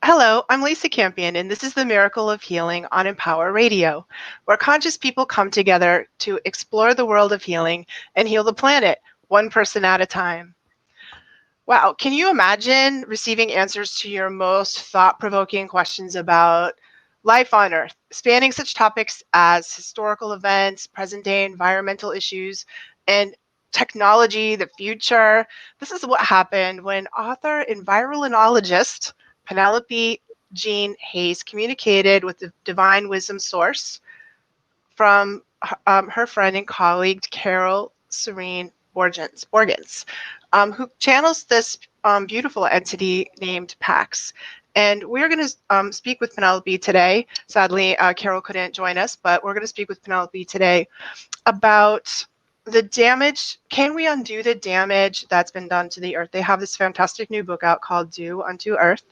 Hello, I'm Lisa Campion, and this is the Miracle of Healing on Empower Radio, where conscious people come together to explore the world of healing and heal the planet, one person at a time. Wow, can you imagine receiving answers to your most thought-provoking questions about life on Earth, spanning such topics as historical events, present-day environmental issues, and technology, the future? This is what happened when author and virolonologist Penelope Jean Hayes communicated with the divine wisdom source from her friend and colleague Carole Serene Borgens, who channels this beautiful entity named Pax. And we're going to speak with Penelope today. Sadly, Carole couldn't join us, but we're going to speak with Penelope today about the damage. Can we undo the damage that's been done to the earth? They have this fantastic new book out called Do Unto Earth.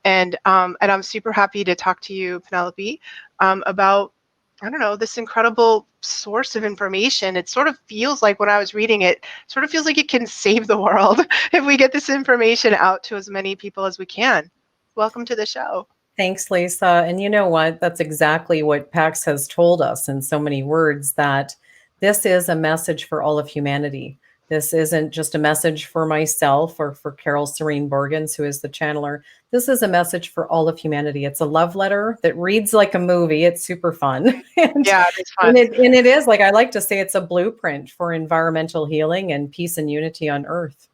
And I'm super happy to talk to you, Penelope, about, I don't know, this incredible source of information. It sort of feels like, when I was reading it, sort of feels like it can save the world if we get this information out to as many people as we can. Welcome to the show. Thanks, Lisa. And you know what? That's exactly what PAX has told us in so many words, that this is a message for all of humanity. This isn't just a message for myself or for Carole Serene Borgens, who is the channeler. This is a message for all of humanity. It's a love letter that reads like a movie. It's super fun. Yeah, it's fun. And it is, like I like to say, it's a blueprint for environmental healing and peace and unity on Earth.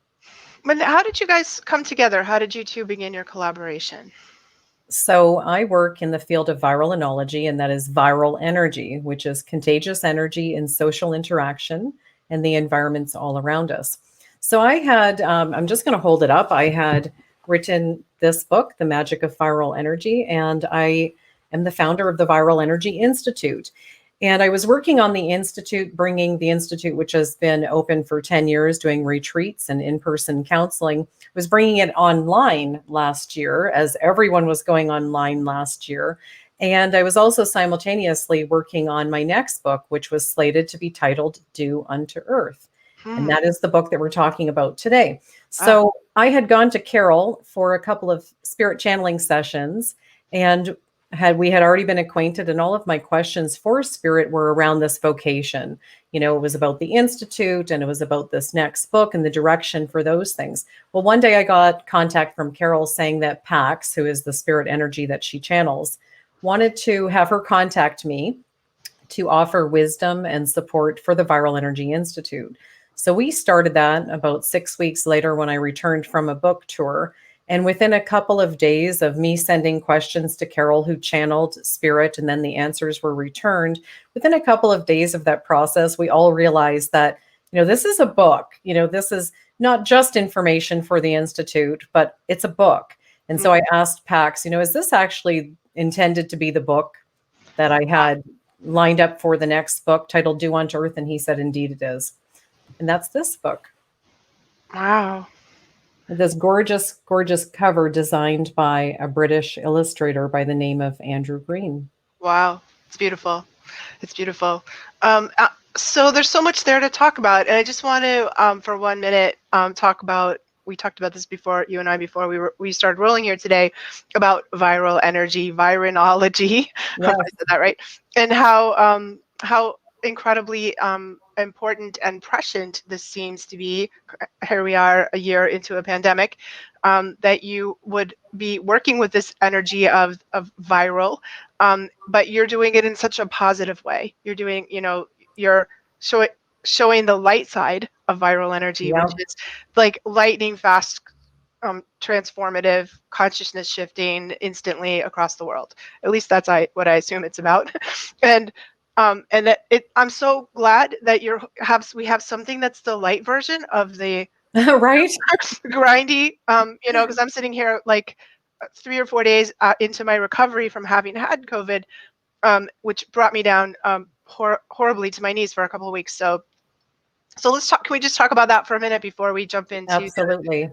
But how did you guys come together? How did you two begin your collaboration? So I work in the field of virolonology, and that is viral energy, which is contagious energy in social interaction and the environments all around us. So I had, I'm just going to hold it up. I had written this book, The Magic of Viral Energy, and I am the founder of the Viral Energy Institute. And I was working on the Institute, bringing the Institute, which has been open for 10 years, doing retreats and in-person counseling, was bringing it online last year, as everyone was going online last year. And I was also simultaneously working on my next book, which was slated to be titled Do Unto Earth. And that is the book that we're talking about today. So I had gone to Carole for a couple of spirit channeling sessions, and we had already been acquainted, and all of my questions for spirit were around this vocation. You know, it was about the Institute, and it was about this next book and the direction for those things. Well, one day I got contact from Carole saying that Pax, who is the spirit energy that she channels, wanted to have her contact me to offer wisdom and support for the Viral Energy Institute. So we started that about 6 weeks later when I returned from a book tour. And within a couple of days of me sending questions to Carole, who channeled spirit, and then the answers were returned, within a couple of days of that process, we all realized that, this is a book. This is not just information for the Institute, but it's a book. And so I asked Pax, is this actually intended to be the book that I had lined up for the next book, titled Do Unto Earth? And he said, indeed it is. And that's this book. Wow. This gorgeous, gorgeous cover designed by a British illustrator by the name of Andrew Green. Wow. It's beautiful. It's beautiful. So there's so much there to talk about. And I just want to, for 1 minute, talk about, we talked about this before, you and I, before we started rolling here today, about viral energy, vironology. Yes. I said that right. And how incredibly important and prescient this seems to be. Here we are a year into a pandemic, that you would be working with this energy of viral, but you're doing it in such a positive way. You're doing, you're showing the light side of viral energy, which is like lightning fast, transformative, consciousness shifting instantly across the world. At least that's what I assume it's about. And that I'm so glad that we have something that's the light version of the right grindy, because I'm sitting here like 3 or 4 days into my recovery from having had COVID, which brought me down horribly to my knees for a couple of weeks. So let's talk. Can we just talk about that for a minute before we jump into Absolutely.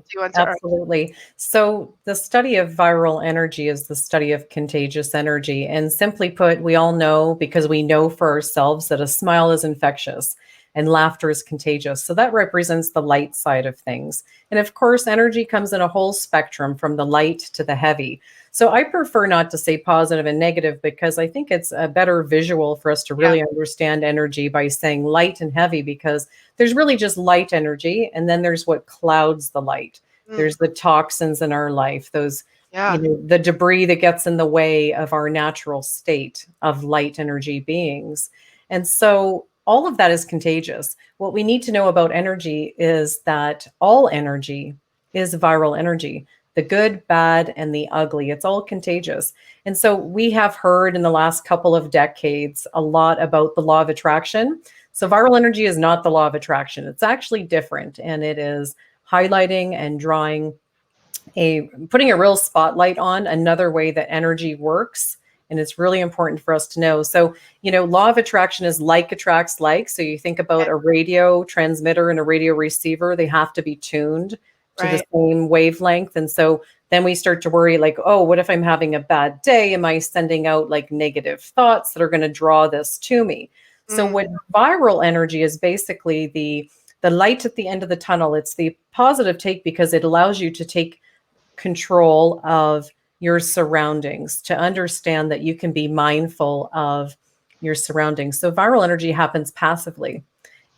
So the study of viral energy is the study of contagious energy. And simply put, we all know, because we know for ourselves, that a smile is infectious. and laughter is contagious. So that represents the light side of things. And of course, energy comes in a whole spectrum from the light to the heavy. So I prefer not to say positive and negative because I think it's a better visual for us to Yeah. really understand energy by saying light and heavy, because there's really just light energy, and then there's what clouds the light. Mm, There's the toxins in our life, those, yeah. the debris that gets in the way of our natural state of light energy beings. And so all of that is contagious. What we need to know about energy is that all energy is viral energy. The good, bad, and the ugly, it's all contagious. And so we have heard in the last couple of decades a lot about the law of attraction. So viral energy is not the law of attraction. It's actually different. And it is highlighting and drawing putting a real spotlight on another way that energy works. And it's really important for us to know. So, law of attraction is like attracts like. So you think about Okay. a radio transmitter and a radio receiver, they have to be tuned to the Right. same wavelength. And so then we start to worry, like, oh, what if I'm having a bad day? Am I sending out like negative thoughts that are going to draw this to me? So Mm, what viral energy is basically the light at the end of the tunnel. It's the positive take because it allows you to take control of your surroundings, to understand that you can be mindful of your surroundings. So viral energy happens passively.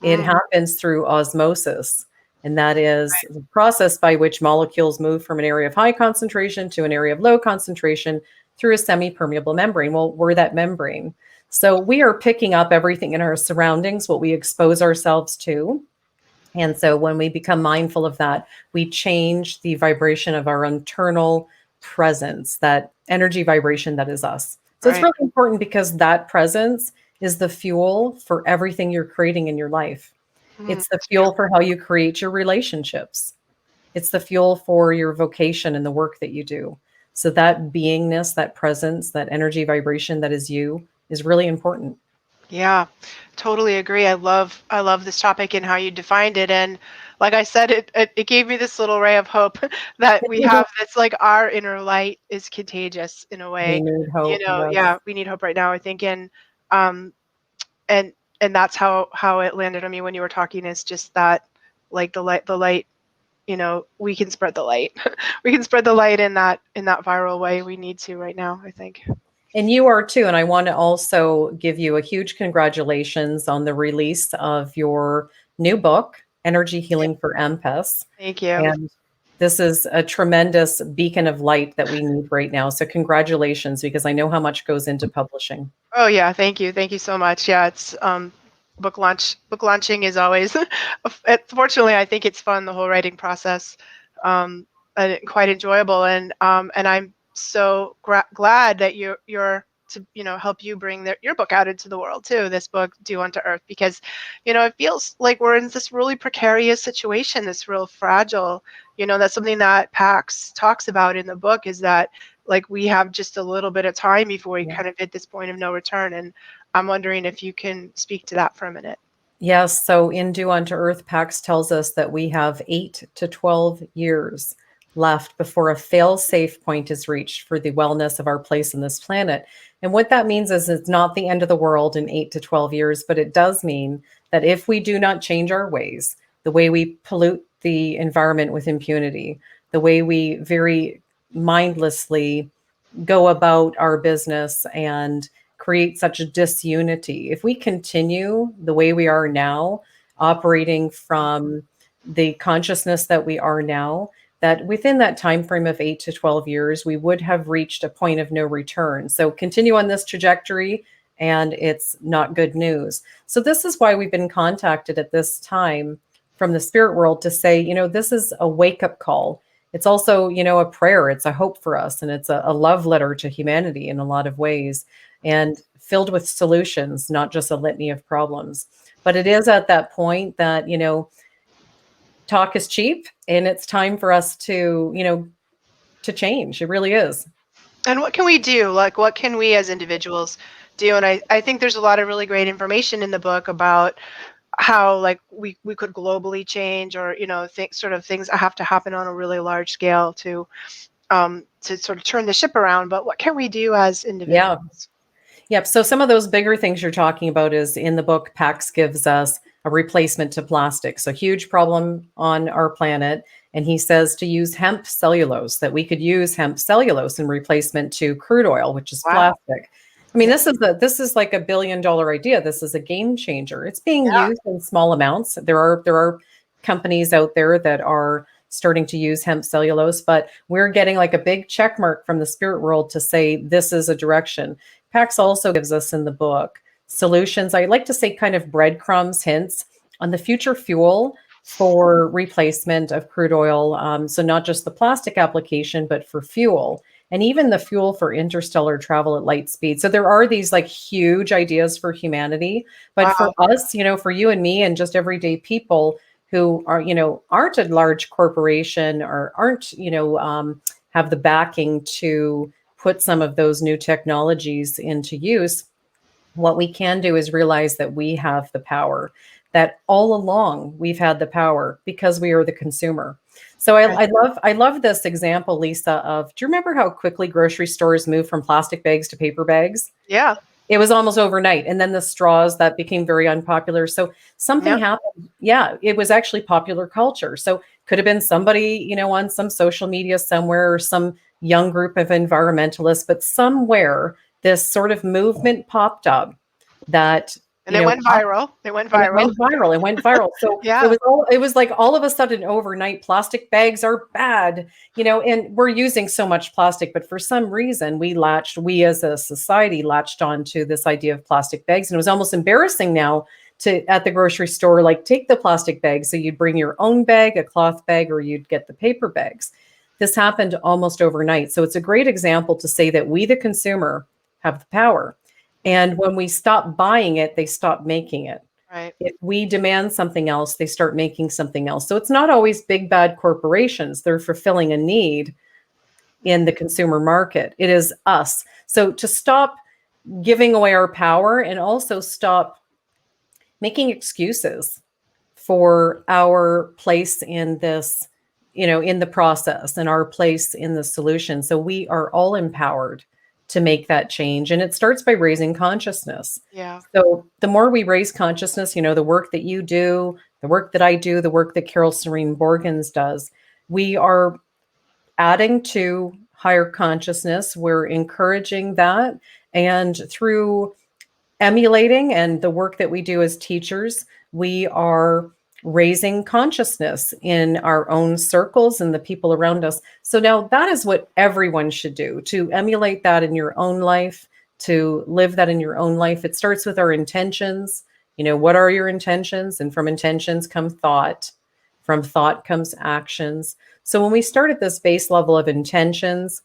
It mm, happens through osmosis, and that is the process by which molecules move from an area of high concentration to an area of low concentration through a semi-permeable membrane. Well, we're that membrane. So we are picking up everything in our surroundings, what we expose ourselves to. And so when we become mindful of that, we change the vibration of our internal presence, that energy vibration that is us. So it's right. really important because that presence is the fuel for everything you're creating in your life. Mm, It's the it's fuel beautiful. for how you create your relationships. It's the fuel for your vocation and the work that you do. So that beingness, that presence, that energy vibration that is you is really important. Yeah, totally agree. I love this topic and how you defined it. And like I said, it gave me this little ray of hope that we have this, like, our inner light is contagious in a We way. need hope. Yes. Yeah, we need hope right now, I think. Um and and that's how it landed on me when you were talking, is just that, like, the light, we can spread the light. We can spread the light in that viral way we need to right now, I think. And you are too. And I want to also give you a huge congratulations on the release of your new book, Energy Yeah, Healing for Empaths. thank you. And this is a tremendous beacon of light that we need right now. So, congratulations, because I know how much goes into publishing. Oh yeah, thank you. Thank you so much. Yeah, it's book launching is always fortunately, I think it's fun, the whole writing process. And quite enjoyable, and I'm so glad that you're to, help you bring your book out into the world too, this book Due Unto Earth, because it feels like we're in this really precarious situation, this real fragile, that's something that Pax talks about in the book, is that, like, we have just a little bit of time before we Yeah. kind of hit this point of no return. And I'm wondering if you can speak to that for a minute. Yes. So in Due Unto Earth, Pax tells us that we have 8 to 12 years left before a fail safe point is reached for the wellness of our place in this planet. And what that means is it's not the end of the world in 8 to 12 years, but it does mean that if we do not change our ways, the way we pollute the environment with impunity, the way we very mindlessly go about our business and create such a disunity. If we continue the way we are now, operating from the consciousness that we are now, that within that time frame of 8 to 12 years, we would have reached a point of no return. So continue on this trajectory, and it's not good news. So this is why we've been contacted at this time from the spirit world to say, this is a wake-up call. It's also, a prayer. It's a hope for us, and it's a love letter to humanity in a lot of ways, and filled with solutions, not just a litany of problems. But it is at that point that, talk is cheap, and it's time for us to change. It really is. And what can we do? Like, what can we as individuals do? And I think there's a lot of really great information in the book about how, like, we could globally change, or sort of things that have to happen on a really large scale to sort of turn the ship around. But what can we do as Yeah. individuals? Yep. So some of those bigger things you're talking about is in the book, Pax gives us a a replacement to plastic. So huge problem on our planet. And he says to use hemp cellulose, that we could use hemp cellulose in replacement to crude oil, which is Wow. plastic. I mean, Yeah. this is like a $1 billion idea. This is a game changer. It's being Yeah. used in small amounts. There are companies out there that are starting to use hemp cellulose, but we're getting like a big check mark from the spirit world to say this is a direction. Pax also gives us in the book solutions. I like to say kind of breadcrumbs, hints on the future fuel for replacement of crude oil. So not just the plastic application, but for fuel and even the fuel for interstellar travel at light speed. So there are these like huge ideas for humanity, but for Wow. us, for you and me and just everyday people who are, aren't a large corporation or aren't, have the backing to put some of those new technologies into use, what we can do is realize that we have the power, that all along we've had the power because we are the consumer. So Right. I love this example, Lisa, of, do you remember how quickly grocery stores moved from plastic bags to paper bags? Yeah. It was almost overnight. And then the straws, that became very unpopular. So something Yeah. happened. Yeah, it was actually popular culture. So could have been somebody, on some social media somewhere, or some young group of environmentalists, but somewhere this sort of movement popped up that, And it went viral. It went and it viral. went viral. It went viral. So Yeah. it was like all of a sudden overnight, plastic bags are bad, and we're using so much plastic, but for some reason we as a society latched on to this idea of plastic bags. And it was almost embarrassing now to, at the grocery store, like take the plastic bag. So you'd bring your own bag, a cloth bag, or you'd get the paper bags. This happened almost overnight. So it's a great example to say that we, the consumer, have the power. And when we stop buying it, they stop making it. Right. If we demand something else, they start making something else. So it's not always big, bad corporations. They're fulfilling a need in the consumer market. It is us. So to stop giving away our power and also stop making excuses for our place in this, in the process and our place in the solution. So we are all empowered to make that change. And it starts by raising consciousness. Yeah. So the more we raise consciousness, the work that you do, the work that I do, the work that Carole Serene Borgens does, we are adding to higher consciousness. We're encouraging that. And through emulating and the work that we do as teachers, we are raising consciousness in our own circles and the people around us. So now that is what everyone should do, to emulate that in your own life, to live that in your own life. It starts with our intentions. What are your intentions? And from intentions come thought. From thought comes actions. So when we start at this base level of intentions,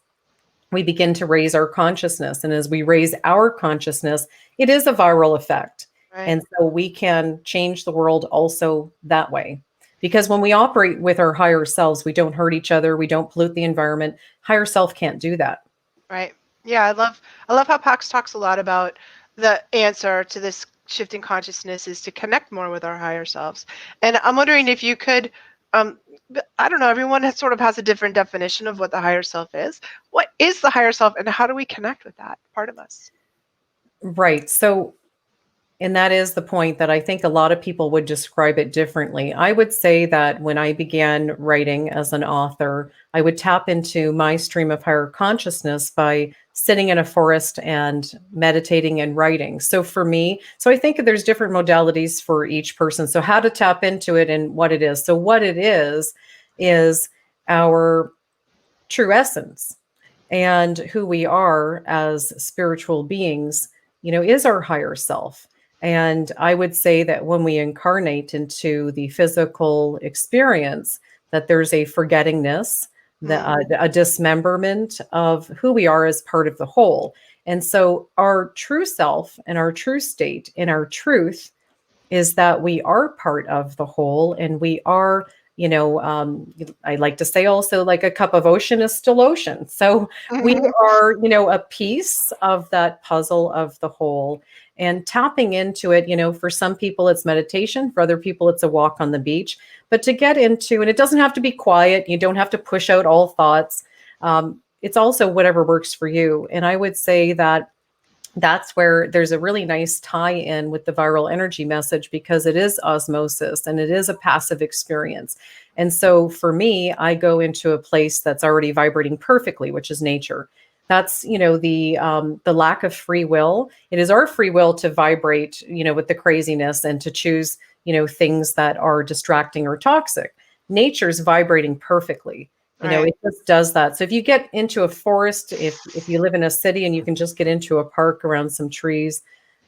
we begin to raise our consciousness. And as we raise our consciousness, it is a viral effect. Right. And so we can change the world also that way. Because when we operate with our higher selves, we don't hurt each other, we don't pollute the environment. Higher self can't do that. Right. Yeah, I love how Pax talks a lot about the answer to this shifting consciousness is to connect more with our higher selves. And I'm wondering if you could, I don't know, everyone sort of has a different definition of what the higher self is. What is the higher self and how do we connect with that part of us? Right. So, and that is the point that I think a lot of people would describe it differently. I would say that when I began writing as an author, I would tap into my stream of higher consciousness by sitting in a forest and meditating and writing. So for me, so I think there's different modalities for each person. So how to tap into it and what it is. So what it is our true essence and who we are as spiritual beings, is our higher self. And I would say that when we incarnate into the physical experience, that there's a forgettingness, a dismemberment of who we are as part of the whole. And so our true self and our true state and our truth is that we are part of the whole, and we are, I like to say also, like a cup of ocean is still ocean. So we are, a piece of that puzzle of the whole, and tapping into it, for some people it's meditation, for other people it's a walk on the beach. But to get into, and it doesn't have to be quiet, you don't have to push out all thoughts. It's also whatever works for you. And I would say that that's where there's a really nice tie-in with the viral energy message, because it is osmosis and it is a passive experience. And so for me, I go into a place that's already vibrating perfectly, which is nature. That's, the lack of free will. It is our free will to vibrate, with the craziness and to choose, things that are distracting or toxic. Nature's vibrating perfectly. Right. It just does that. So if you get into a forest, if you live in a city and you can just get into a park around some trees,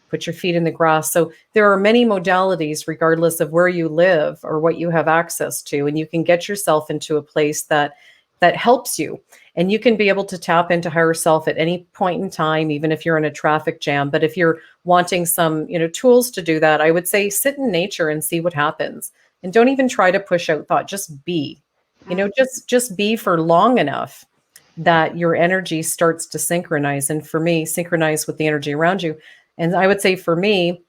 put your feet in the grass. So there are many modalities, regardless of where you live or what you have access to, and you can get yourself into a place that helps you. And you can be able to tap into higher self at any point in time, even if you're in a traffic jam. But if you're wanting some, tools to do that, I would say sit in nature and see what happens. And don't even try to push out thought, just be. Mm. Just be for long enough that your energy starts to synchronize. And for me, synchronize with the energy around you. And I would say for me,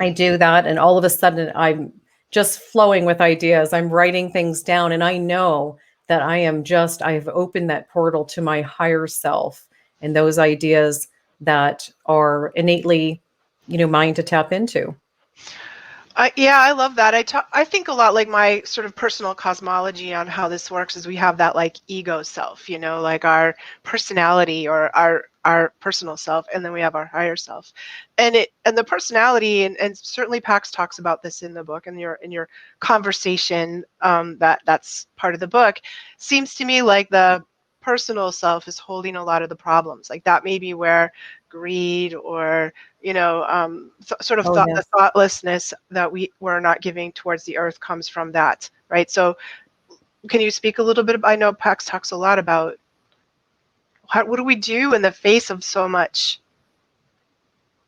I do that, and all of a sudden I'm just flowing with ideas. I'm writing things down, and I know that I've opened that portal to my higher self and those ideas that are innately, mine to tap into. Yeah, I love that. I think a lot like my sort of personal cosmology on how this works is we have that like ego self, like our personality or our personal self, and then we have our higher self. And the personality, and certainly Pax talks about this in the book, and in your conversation, that's part of the book, seems to me like the personal self is holding a lot of the problems. Like that may be where greed or sort of Oh, the yes. thoughtlessness that we're not giving towards the earth comes from that, right? So can you speak a little bit I know Pax talks a lot about what do we do in the face of so much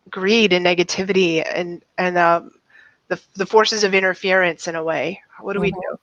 greed and negativity and the forces of interference in a way. What do we Mhm. do?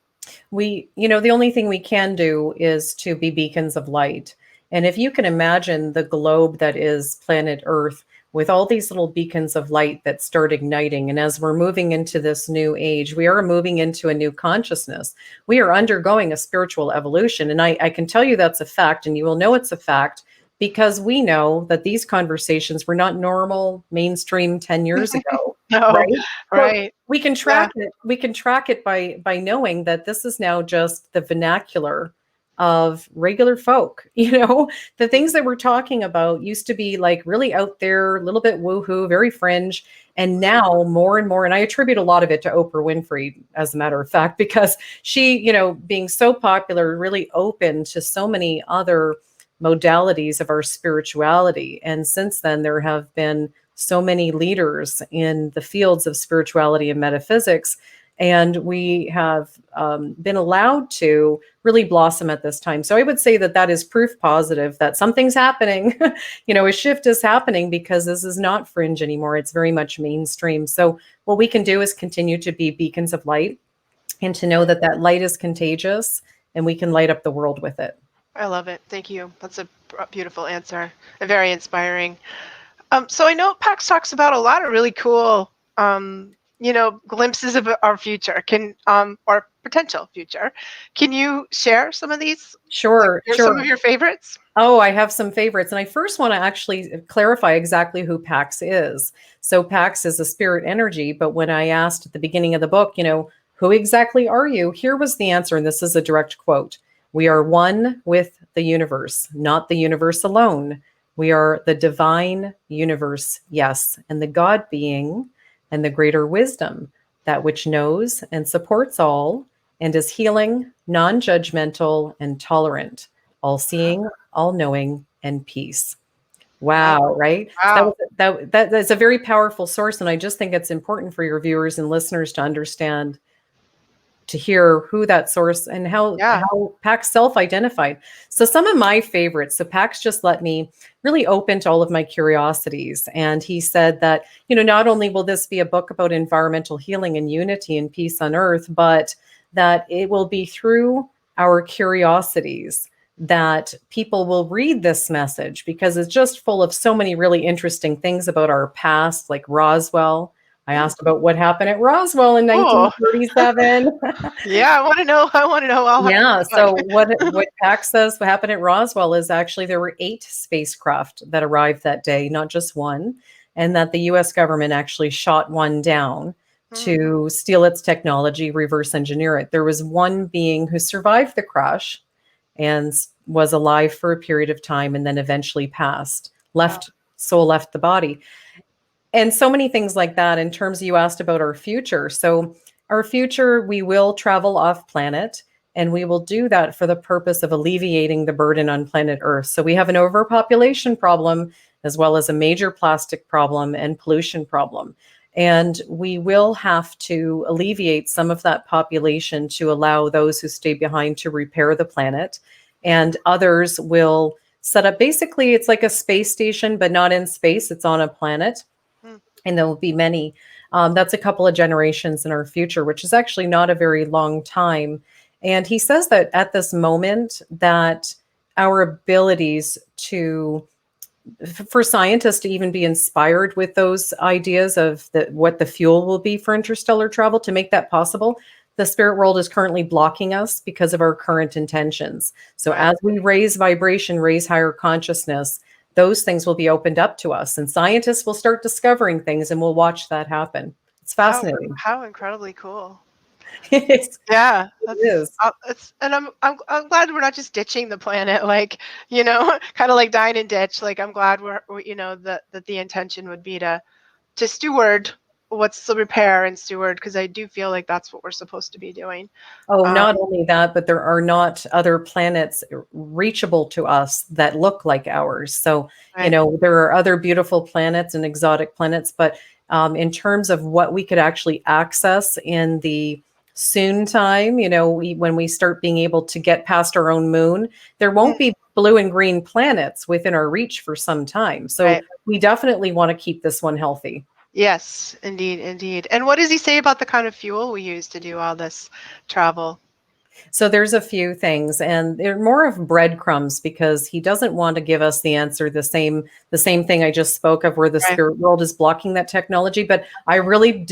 The only thing we can do is to be beacons of light. And if you can imagine the globe that is planet Earth with all these little beacons of light that start igniting, and as we're moving into this new age, we are moving into a new consciousness. We are undergoing a spiritual evolution. And I can tell you that's a fact, and you will know it's a fact because we know that these conversations were not normal mainstream 10 years ago, No, right? But right. we can Yeah. track it. We can track it by knowing that this is now just the vernacular of regular folk. The things that we're talking about used to be like really out there, a little bit woohoo, very fringe. And now more and more, and I attribute a lot of it to Oprah Winfrey, as a matter of fact, because she, being so popular, really open to so many other modalities of our spirituality. And since then, there have been so many leaders in the fields of spirituality and metaphysics. And we have been allowed to really blossom at this time. So I would say that that is proof positive that something's happening. A shift is happening because this is not fringe anymore. It's very much mainstream. So what we can do is continue to be beacons of light and to know that that light is contagious and we can light up the world with it. I love it. Thank you. That's a beautiful answer and very inspiring. So I know Pax talks about a lot of really cool, glimpses of our future, or potential future. Can you share some of these? Like, Sure, some of sure. your favorites? Oh, I have some favorites. And I first want to actually clarify exactly who Pax is. So, Pax is a spirit energy. But when I asked at the beginning of the book, who exactly are you? Here was the answer. And this is a direct quote. We are one with the universe, not the universe alone. We are the divine universe, yes, and the God being and the greater wisdom, that which knows and supports all and is healing, non judgmental, and tolerant, all seeing, all knowing, and peace. Wow. Wow, right? So Wow. that's a very powerful source, and I just think it's important for your viewers and listeners to understand, to hear who that source and Yeah. how Pax self-identified. So some of my favorites. So Pax just let me really open to all of my curiosities, and he said that not only will this be a book about environmental healing and unity and peace on Earth, but that it will be through our curiosities that people will read this message, because it's just full of so many really interesting things about our past, like Roswell, I asked about what happened at Roswell in Oh, 1937. yeah, I want to know. I want to know all Yeah, about so what PAC says what happened at Roswell is actually there were 8 spacecraft that arrived that day, not just one, and that the US government actually shot one down it. to steal its technology, reverse engineer it. There was one being who survived the crash and was alive for a period of time and then eventually passed, Wow. left the body. And so many things like that in terms you asked about our future. So our future, we will travel off planet and we will do that for the purpose of alleviating the burden on planet Earth. So we have an overpopulation problem as well as a major plastic problem and pollution problem. And we will have to alleviate some of that population to allow those who stay behind to repair the planet. And others will set up basically, it's like a space station, but not in space, it's on a planet Mm. and there will be many. That's a couple of generations in our future, which is actually not a very long time. And he says that at this moment, that our abilities to for scientists to even be inspired with those ideas of what the fuel will be for interstellar travel to make that possible, the spirit world is currently blocking us because of our current intentions. So Right. as we raise vibration, raise higher consciousness, those things will be opened up to us and scientists will start discovering things and we'll watch that happen. It's How fascinating. how incredibly cool. It's, Yeah, it that's is. it's and I'm glad we're not just ditching the planet, like, kind of like dine and ditch. Like, I'm glad that the intention would be to steward what's the repair and steward, because I do feel like that's what we're supposed to be doing. Oh, Um, not only that, but there are not other planets reachable to us that look like ours. So, right. there are other beautiful planets and exotic planets, but in terms of what we could actually access in the soon time, when we start being able to get past our own moon, there Mm, won't be blue and green planets within our reach for some time. So, right. we definitely want to keep this one healthy. Yes, indeed, indeed. And what does he say about the kind of fuel we use to do all this travel? So there's a few things, and they're more of breadcrumbs because he doesn't want to give us the answer the same thing I just spoke of, where the Right. spirit world is blocking that technology. But I really,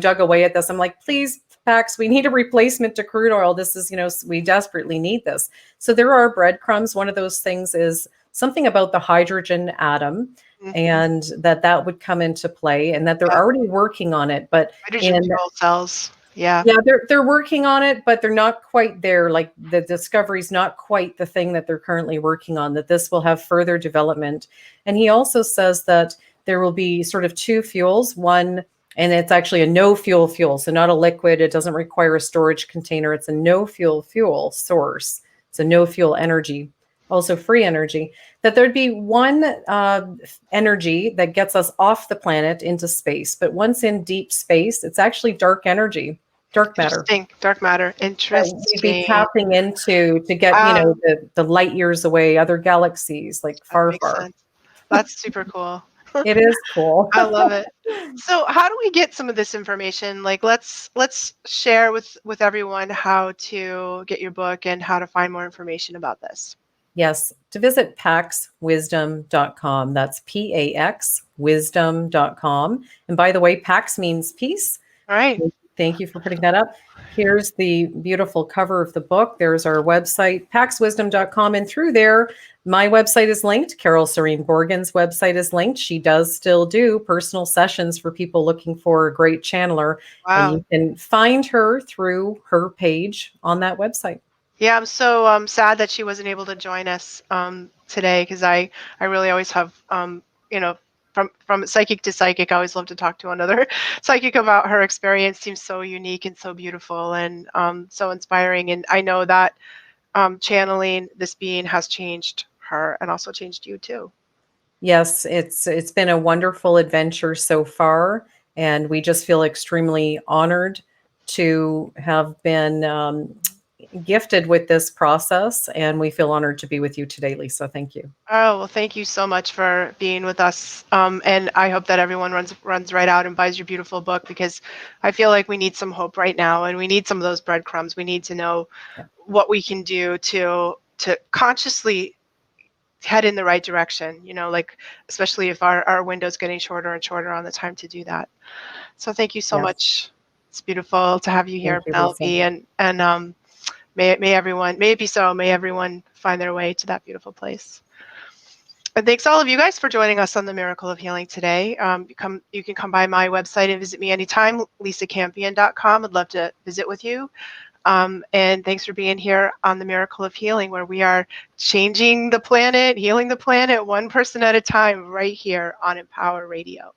dug away at this. I'm like, please, Pax, we need a replacement to crude oil. This is, we desperately need this. So there are breadcrumbs. One of those things is something about the hydrogen atom, Mm, and that would come into play, and that they're yeah. already working on it, but Hydrogen in fuel cells. Yeah. yeah, they're working on it, but they're not quite there. Like the discovery's not quite the thing that they're currently working on, that this will have further development. And he also says that there will be sort of two fuels, one, and it's actually a no fuel fuel. So not a liquid, it doesn't require a storage container. It's a no fuel source. It's a no fuel energy, also free energy. That there'd be one energy that gets us off the planet into space. But once in deep space, it's actually dark energy, dark matter. Interesting. Dark matter. So we'd be Interesting. tapping into to get, Ah, the light years away, other galaxies, like that far, makes far. sense. That's super cool. It is cool. I love it. So how do we get some of this information? Like, let's share with everyone how to get your book and how to find more information about this. Yes, to visit paxwisdom.com. That's PAX wisdom.com. And by the way, Pax means peace. All right. Thank you for putting that up. Here's the beautiful cover of the book. There's our website, paxwisdom.com. And through there, my website is linked. Carole Serene Borgens' website is linked. She does still do personal sessions for people looking for a great channeler. And Wow. you can find her through her page on that website. Yeah, I'm so sad that she wasn't able to join us today, because I really always have you know from psychic to psychic, I always love to talk to another psychic about her experience. Seems so unique and so beautiful and so inspiring. And I know that channeling this being has changed her and also changed you too. Yes, it's been a wonderful adventure so far, and we just feel extremely honored to have been gifted with this process, and we feel honored to be with you today, Lisa. Thank you. Oh, well, thank you so much for being with us. And I hope that everyone runs right out and buys your beautiful book, because I feel like we need some hope right now, and we need some of those breadcrumbs. We need to know Yeah. what we can do to consciously head in the right direction, you know, like especially if our window's getting shorter and shorter on the time to do that. So thank you so Yes. much. It's beautiful to have you Thank here, you, Lisa. Penelope, and may everyone, may it be so, may everyone find their way to that beautiful place. And thanks all of you guys for joining us on the Miracle of Healing today. You can come by my website and visit me anytime, lisacampion.com. I'd love to visit with you. And thanks for being here on the Miracle of Healing, where we are changing the planet, healing the planet, one person at a time, right here on Empower Radio.